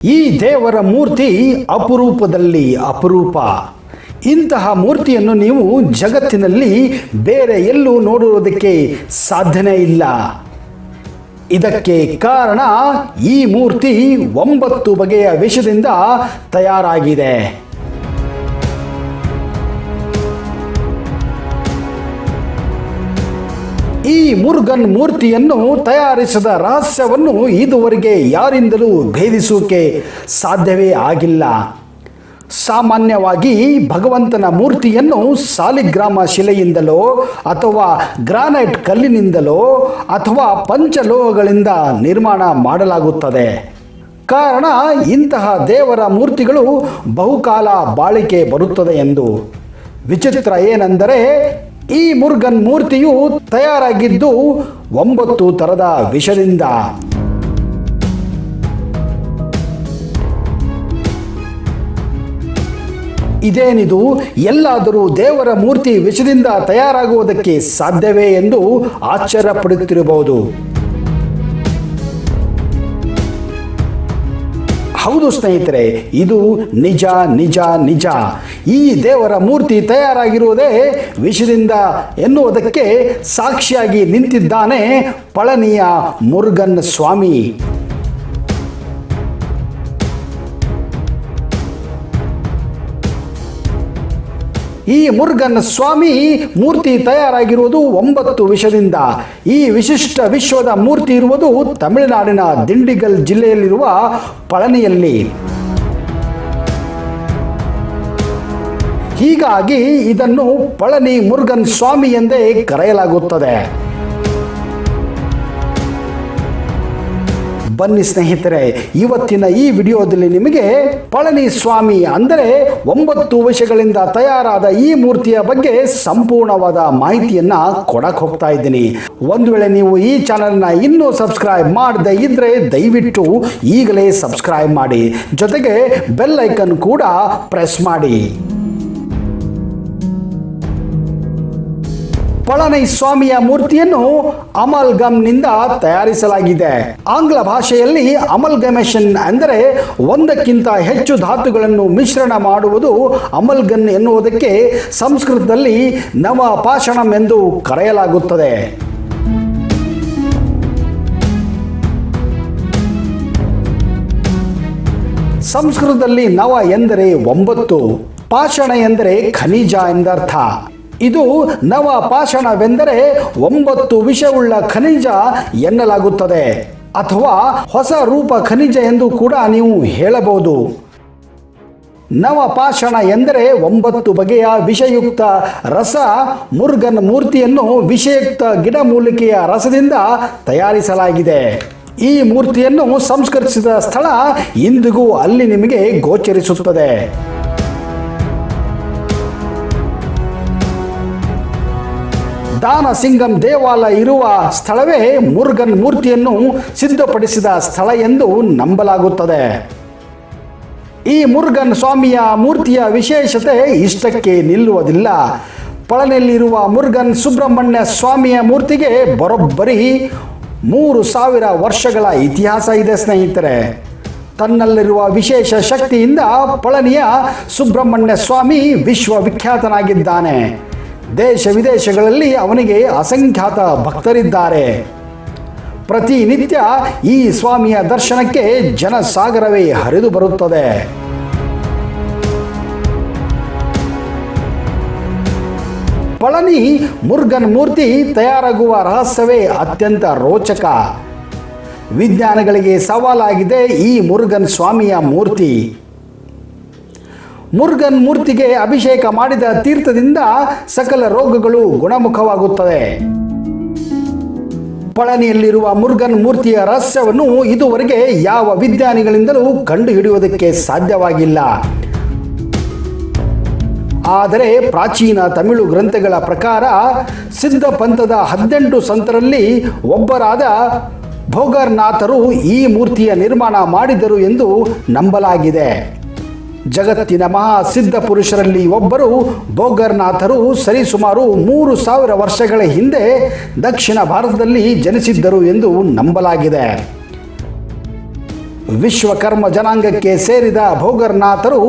ಈ ದೇವರ ಮೂರ್ತಿ ಅಪರೂಪದಲ್ಲಿ ಅಪರೂಪ. ಇಂತಹ ಮೂರ್ತಿಯನ್ನು ನೀವು ಜಗತ್ತಿನಲ್ಲಿ ಬೇರೆ ಎಲ್ಲೂ ನೋಡುವುದಕ್ಕೆ ಸಾಧ್ಯನೇ ಇಲ್ಲ. ಇದಕ್ಕೆ ಕಾರಣ ಈ ಮೂರ್ತಿ 9 ಬಗೆಯ ವಿಷದಿಂದ ತಯಾರಾಗಿದೆ. ಈ ಮುರುಗನ್ ಮೂರ್ತಿಯನ್ನು ತಯಾರಿಸಿದ ರಹಸ್ಯವನ್ನು ಇದುವರೆಗೆ ಯಾರಿಂದಲೂ ಭೇದಿಸುವುದಕ್ಕೆ ಸಾಧ್ಯವೇ ಆಗಿಲ್ಲ. ಸಾಮಾನ್ಯವಾಗಿ ಭಗವಂತನ ಮೂರ್ತಿಯನ್ನು ಸಾಲಿಗ್ರಾಮ ಶಿಲೆಯಿಂದಲೋ ಅಥವಾ ಗ್ರಾನೈಟ್ ಕಲ್ಲಿನಿಂದಲೋ ಅಥವಾ ಪಂಚಲೋಹಗಳಿಂದ ನಿರ್ಮಾಣ ಮಾಡಲಾಗುತ್ತದೆ. ಕಾರಣ ಇಂತಹ ದೇವರ ಮೂರ್ತಿಗಳು ಬಹುಕಾಲ ಬಾಳಿಕೆ ಬರುತ್ತದೆ ಎಂದು. ವಿಚಿತ್ರ ಏನೆಂದರೆ ಈ ಮುರುಗನ್ ಮೂರ್ತಿಯು ತಯಾರಾಗಿದ್ದು 9 ಥರದ ವಿಷದಿಂದ. ಇದೇನಿದು, ಎಲ್ಲಾದರೂ ದೇವರ ಮೂರ್ತಿ ವಿಷದಿಂದ ತಯಾರಾಗುವುದಕ್ಕೆ ಸಾಧ್ಯವೇ ಎಂದು ಆಶ್ಚರ್ಯಪಡುತ್ತಿರಬಹುದು. ಹೌದು ಸ್ನೇಹಿತರೆ, ಇದು ನಿಜ ನಿಜ ನಿಜ. ಈ ದೇವರ ಮೂರ್ತಿ ತಯಾರಾಗಿರುವುದೇ ವಿಷದಿಂದ ಎನ್ನುವುದಕ್ಕೆ ಸಾಕ್ಷಿಯಾಗಿ ನಿಂತಿದ್ದಾನೆ ಪಳನಿಯ ಮುರುಗನ್ ಸ್ವಾಮಿ. ಈ ಮುರುಗನ್ ಸ್ವಾಮಿ ಮೂರ್ತಿ ತಯಾರಾಗಿರುವುದು 9 ವಿಷದಿಂದ. ಈ ವಿಶಿಷ್ಟ ವಿಶ್ವದ ಮೂರ್ತಿ ಇರುವುದು ತಮಿಳುನಾಡಿನ ದಿಂಡಿಗಲ್ ಜಿಲ್ಲೆಯಲ್ಲಿರುವ ಪಳನಿಯಲ್ಲಿ. ಹೀಗಾಗಿ ಇದನ್ನು ಪಳನಿ ಮುರುಗನ್ ಸ್ವಾಮಿ ಎಂದೇ ಕರೆಯಲಾಗುತ್ತದೆ. ಬನ್ನಿ ಸ್ನೇಹಿತರೆ, ಇವತ್ತಿನ ಈ ವಿಡಿಯೋದಲ್ಲಿ ನಿಮಗೆ ಪಳನಿ ಸ್ವಾಮಿ ಅಂದರೆ 9 ವಿಷಯಗಳಿಂದ ತಯಾರಾದ ಈ ಮೂರ್ತಿಯ ಬಗ್ಗೆ ಸಂಪೂರ್ಣವಾದ ಮಾಹಿತಿಯನ್ನ ಕೊಡಕ್ಕೆ ಹೋಗ್ತಾ ಇದ್ದೀನಿ. ಒಂದು ವೇಳೆ ನೀವು ಈ ಚಾನೆಲ್ನ ಇನ್ನೂ ಸಬ್ಸ್ಕ್ರೈಬ್ ಮಾಡದೇ ಇದ್ರೆ ದಯವಿಟ್ಟು ಈಗಲೇ ಸಬ್ಸ್ಕ್ರೈಬ್ ಮಾಡಿ, ಜೊತೆಗೆ ಬೆಲ್ ಐಕನ್ ಕೂಡ ಪ್ರೆಸ್ ಮಾಡಿ. ಪಳನಿ ಸ್ವಾಮಿಯ ಮೂರ್ತಿಯನ್ನು ಅಮಲ್ಗಮ್ನಿಂದ ತಯಾರಿಸಲಾಗಿದೆ. ಆಂಗ್ಲ ಭಾಷೆಯಲ್ಲಿ ಅಮಲ್ಗಮೇಷನ್ ಅಂದರೆ ಒಂದಕ್ಕಿಂತ ಹೆಚ್ಚು ಧಾತುಗಳನ್ನು ಮಿಶ್ರಣ ಮಾಡುವುದು. ಅಮಲ್ಗನ್ ಎನ್ನುವುದಕ್ಕೆ ಸಂಸ್ಕೃತದಲ್ಲಿ ನವಪಾಷಾಣಂ ಎಂದು ಕರೆಯಲಾಗುತ್ತದೆ. ಸಂಸ್ಕೃತದಲ್ಲಿ ನವ ಎಂದರೆ 9, ಪಾಷಾಣ ಎಂದರೆ ಖನಿಜ ಎಂದರ್ಥ. ಇದು ನವಪಾಷಾಣವೆಂದರೆ 9 ವಿಷವುಳ್ಳ ಖನಿಜ ಎನ್ನಲಾಗುತ್ತದೆ, ಅಥವಾ ಹೊಸ ರೂಪ ಖನಿಜ ಎಂದು ಕೂಡ ನೀವು ಹೇಳಬಹುದು. ನವಪಾಷಾಣ ಎಂದರೆ 9 ಬಗೆಯ ವಿಷಯುಕ್ತ ರಸ. ಮುರುಗನ್ ಮೂರ್ತಿಯನ್ನು ವಿಷಯುಕ್ತ ಗಿಡಮೂಲಿಕೆಯ ರಸದಿಂದ ತಯಾರಿಸಲಾಗಿದೆ. ಈ ಮೂರ್ತಿಯನ್ನು ಸಂಸ್ಕರಿಸಿದ ಸ್ಥಳ ಇಂದಿಗೂ ಅಲ್ಲಿ ನಿಮಗೆ ಗೋಚರಿಸುತ್ತದೆ. ದಾನಸಿಂಗಂ ದೇವಾಲಯ ಇರುವ ಸ್ಥಳವೇ ಮುರುಗನ್ ಮೂರ್ತಿಯನ್ನು ಸಿದ್ಧಪಡಿಸಿದ ಸ್ಥಳ ಎಂದು ನಂಬಲಾಗುತ್ತದೆ. ಈ ಮುರುಗನ್ ಸ್ವಾಮಿಯ ಮೂರ್ತಿಯ ವಿಶೇಷತೆ ಇಷ್ಟಕ್ಕೆ ನಿಲ್ಲುವುದಿಲ್ಲ. ಪಳನಿಯಲ್ಲಿರುವ ಮುರುಗನ್ ಸುಬ್ರಹ್ಮಣ್ಯ ಸ್ವಾಮಿಯ ಮೂರ್ತಿಗೆ ಬರೋಬ್ಬರಿ 3000 ವರ್ಷಗಳ ಇತಿಹಾಸ ಇದೆ ಸ್ನೇಹಿತರೆ. ತನ್ನಲ್ಲಿರುವ ವಿಶೇಷ ಶಕ್ತಿಯಿಂದ ಪಳನಿಯ ಸುಬ್ರಹ್ಮಣ್ಯ ಸ್ವಾಮಿ ವಿಶ್ವವಿಖ್ಯಾತನಾಗಿದ್ದಾನೆ. ದೇಶ ವಿದೇಶಗಳಲ್ಲಿ ಅವನಿಗೆ ಅಸಂಖ್ಯಾತ ಭಕ್ತರಿದ್ದಾರೆ. ಪ್ರತಿನಿತ್ಯ ಈ ಸ್ವಾಮಿಯ ದರ್ಶನಕ್ಕೆ ಜನಸಾಗರವೇ ಹರಿದು ಬರುತ್ತದೆ. ಪಳನಿ ಮುರುಗನ್ ಮೂರ್ತಿ ತಯಾರಾಗುವ ರಹಸ್ಯವೇ ಅತ್ಯಂತ ರೋಚಕ. ವಿಜ್ಞಾನಿಗಳಿಗೆ ಸವಾಲಾಗಿದೆ ಈ ಮುರುಗನ್ ಸ್ವಾಮಿಯ ಮೂರ್ತಿ. ಮುರುಗನ್ ಮೂರ್ತಿಗೆ ಅಭಿಷೇಕ ಮಾಡಿದ ತೀರ್ಥದಿಂದ ಸಕಲ ರೋಗಗಳು ಗುಣಮುಖವಾಗುತ್ತದೆ. ಪಳನಿಯಲ್ಲಿರುವ ಮುರುಗನ್ ಮೂರ್ತಿಯ ರಹಸ್ಯವನ್ನು ಇದುವರೆಗೆ ಯಾವ ವಿಜ್ಞಾನಿಗಳಿಂದಲೂ ಕಂಡುಹಿಡಿಯುವುದಕ್ಕೆ ಸಾಧ್ಯವಾಗಿಲ್ಲ. ಆದರೆ ಪ್ರಾಚೀನ ತಮಿಳು ಗ್ರಂಥಗಳ ಪ್ರಕಾರ ಸಿದ್ಧ ಪಂಥದ 18 ಸಂತರಲ್ಲಿ ಒಬ್ಬರಾದ ಭೋಗರ್ನಾಥರು ಈ ಮೂರ್ತಿಯ ನಿರ್ಮಾಣ ಮಾಡಿದರು ಎಂದು ನಂಬಲಾಗಿದೆ. ಜಗತ್ತಿನ ಮಹಾಸಿದ್ಧ ಪುರುಷರಲ್ಲಿ ಒಬ್ಬರು ಭೋಗರ್ನಾಥರು ಸರಿಸುಮಾರು 3000 ವರ್ಷಗಳ ಹಿಂದೆ ದಕ್ಷಿಣ ಭಾರತದಲ್ಲಿ ಜನಿಸಿದ್ದರು ಎಂದು ನಂಬಲಾಗಿದೆ. ವಿಶ್ವಕರ್ಮ ಜನಾಂಗಕ್ಕೆ ಸೇರಿದ ಭೋಗರ್ನಾಥರು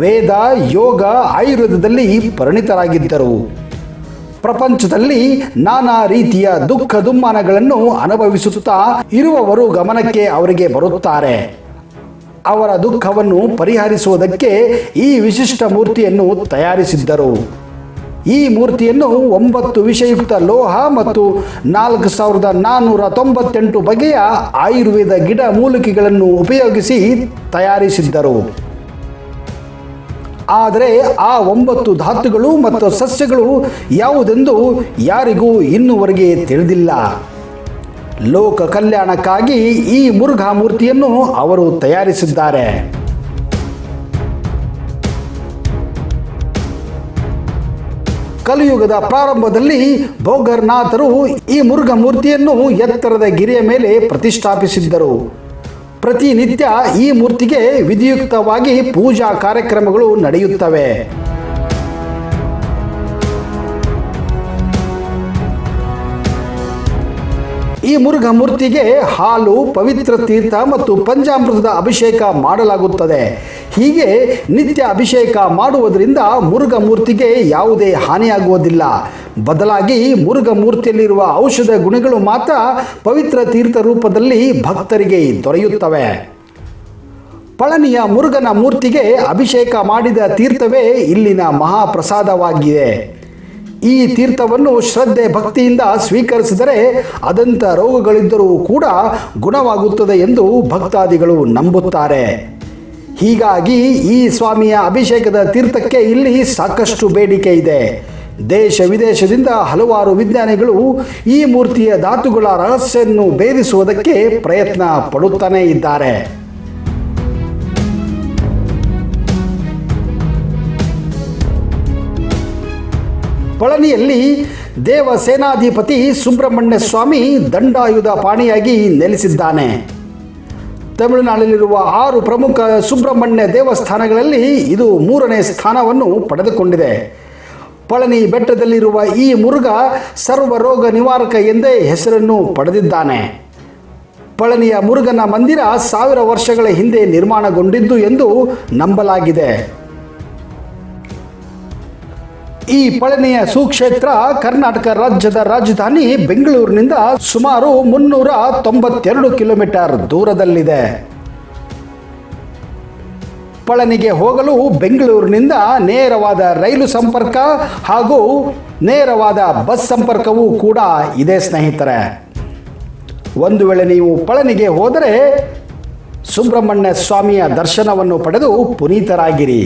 ವೇದ, ಯೋಗ, ಆಯುರ್ವೇದದಲ್ಲಿ ಪರಿಣಿತರಾಗಿದ್ದರು. ಪ್ರಪಂಚದಲ್ಲಿ ನಾನಾ ರೀತಿಯ ದುಃಖ ದುಮ್ಮಾನಗಳನ್ನು ಅನುಭವಿಸುತ್ತಾ ಇರುವವರು ಗಮನಕ್ಕೆ ಅವರಿಗೆ ಬರುತ್ತಾರೆ. ಅವರ ದುಃಖವನ್ನು ಪರಿಹರಿಸುವುದಕ್ಕೆ ಈ ವಿಶಿಷ್ಟ ಮೂರ್ತಿಯನ್ನು ತಯಾರಿಸಿದ್ದರು. ಈ ಮೂರ್ತಿಯನ್ನು 9 ವಿಷಯುಕ್ತ ಲೋಹ ಮತ್ತು 4498 ಬಗೆಯ ಆಯುರ್ವೇದ ಗಿಡ ಮೂಲಿಕೆಗಳನ್ನು ಉಪಯೋಗಿಸಿ ತಯಾರಿಸಿದ್ದರು. ಆದರೆ ಆ 9 ಧಾತುಗಳು ಮತ್ತು ಸಸ್ಯಗಳು ಯಾವುದೆಂದು ಯಾರಿಗೂ ಇನ್ನುವರೆಗೆ ತಿಳಿದಿಲ್ಲ. ಲೋಕ ಕಲ್ಯಾಣಕ್ಕಾಗಿ ಈ ಮುರುಘಾ ಮೂರ್ತಿಯನ್ನು ಅವರು ತಯಾರಿಸಿದ್ದಾರೆ. ಕಲಿಯುಗದ ಪ್ರಾರಂಭದಲ್ಲಿ ಭೋಗರ್ನಾಥರು ಈ ಮುರುಘಾ ಮೂರ್ತಿಯನ್ನು ಎತ್ತರದ ಗಿರಿಯ ಮೇಲೆ ಪ್ರತಿಷ್ಠಾಪಿಸಿದ್ದರು. ಪ್ರತಿನಿತ್ಯ ಈ ಮೂರ್ತಿಗೆ ವಿಧಿಯುಕ್ತವಾಗಿ ಪೂಜಾ ಕಾರ್ಯಕ್ರಮಗಳು ನಡೆಯುತ್ತವೆ. ಈ ಮುರುಘಾ ಮೂರ್ತಿಗೆ ಹಾಲು, ಪವಿತ್ರ ತೀರ್ಥ ಮತ್ತು ಪಂಚಾಮೃತದ ಅಭಿಷೇಕ ಮಾಡಲಾಗುತ್ತದೆ. ಹೀಗೆ ನಿತ್ಯ ಅಭಿಷೇಕ ಮಾಡುವುದರಿಂದ ಮುರುಘಾ ಮೂರ್ತಿಗೆ ಯಾವುದೇ ಹಾನಿಯಾಗುವುದಿಲ್ಲ. ಬದಲಾಗಿ ಮುರುಘಾ ಮೂರ್ತಿಯಲ್ಲಿರುವ ಔಷಧ ಗುಣಗಳು ಮಾತ್ರ ಪವಿತ್ರ ತೀರ್ಥ ರೂಪದಲ್ಲಿ ಭಕ್ತರಿಗೆ ದೊರೆಯುತ್ತವೆ. ಪಳನಿಯ ಮುರುಘನ ಮೂರ್ತಿಗೆ ಅಭಿಷೇಕ ಮಾಡಿದ ತೀರ್ಥವೇ ಇಲ್ಲಿನ ಮಹಾಪ್ರಸಾದವಾಗಿದೆ. ಈ ತೀರ್ಥವನ್ನು ಶ್ರದ್ಧೆ ಭಕ್ತಿಯಿಂದ ಸ್ವೀಕರಿಸಿದರೆ ಅದಂತ ರೋಗಗಳಿದ್ದರೂ ಕೂಡ ಗುಣವಾಗುತ್ತದೆ ಎಂದು ಭಕ್ತಾದಿಗಳು ನಂಬುತ್ತಾರೆ. ಹೀಗಾಗಿ ಈ ಸ್ವಾಮಿಯ ಅಭಿಷೇಕದ ತೀರ್ಥಕ್ಕೆ ಇಲ್ಲಿ ಸಾಕಷ್ಟು ಬೇಡಿಕೆ ಇದೆ. ದೇಶ ವಿದೇಶದಿಂದ ಹಲವಾರು ವಿಜ್ಞಾನಿಗಳು ಈ ಮೂರ್ತಿಯ ಧಾತುಗಳ ರಹಸ್ಯವನ್ನು ಭೇದಿಸುವುದಕ್ಕೆ ಪ್ರಯತ್ನ ಪಡುತ್ತಾನೇ ಇದ್ದಾರೆ. ಪಳನಿಯಲ್ಲಿ ದೇವಸೇನಾಧಿಪತಿ ಸುಬ್ರಹ್ಮಣ್ಯ ಸ್ವಾಮಿ ದಂಡಾಯುಧ ಪಾಣಿಯಾಗಿ ನೆಲೆಸಿದ್ದಾನೆ. ತಮಿಳುನಾಡಿನಲ್ಲಿರುವ 6 ಪ್ರಮುಖ ಸುಬ್ರಹ್ಮಣ್ಯ ದೇವಸ್ಥಾನಗಳಲ್ಲಿ ಇದು 3ನೇ ಸ್ಥಾನವನ್ನು ಪಡೆದುಕೊಂಡಿದೆ. ಪಳನಿ ಬೆಟ್ಟದಲ್ಲಿರುವ ಈ ಮುರುಘಾ ಸರ್ವರೋಗ ನಿವಾರಕ ಎಂದೇ ಹೆಸರನ್ನು ಪಡೆದಿದ್ದಾನೆ. ಪಳನಿಯ ಮುರುಘನ ಮಂದಿರ 1000 ವರ್ಷಗಳ ಹಿಂದೆ ನಿರ್ಮಾಣಗೊಂಡಿದ್ದು ಎಂದು ನಂಬಲಾಗಿದೆ. ಈ ಪಳನಿಯ ಸುಕ್ಷೇತ್ರ ಕರ್ನಾಟಕ ರಾಜ್ಯದ ರಾಜಧಾನಿ ಬೆಂಗಳೂರಿನಿಂದ ಸುಮಾರು 392 ಕಿಲೋಮೀಟರ್ ದೂರದಲ್ಲಿದೆ. ಪಳನಿಗೆ ಹೋಗಲು ಬೆಂಗಳೂರಿನಿಂದ ನೇರವಾದ ರೈಲು ಸಂಪರ್ಕ ಹಾಗೂ ನೇರವಾದ ಬಸ್ ಸಂಪರ್ಕವೂ ಕೂಡ ಇದೆ ಸ್ನೇಹಿತರೆ. ಒಂದು ವೇಳೆ ನೀವು ಪಳನಿಗೆ ಹೋದರೆ ಸುಬ್ರಹ್ಮಣ್ಯ ಸ್ವಾಮಿಯ ದರ್ಶನವನ್ನು ಪಡೆದು ಪುನೀತರಾಗಿರಿ.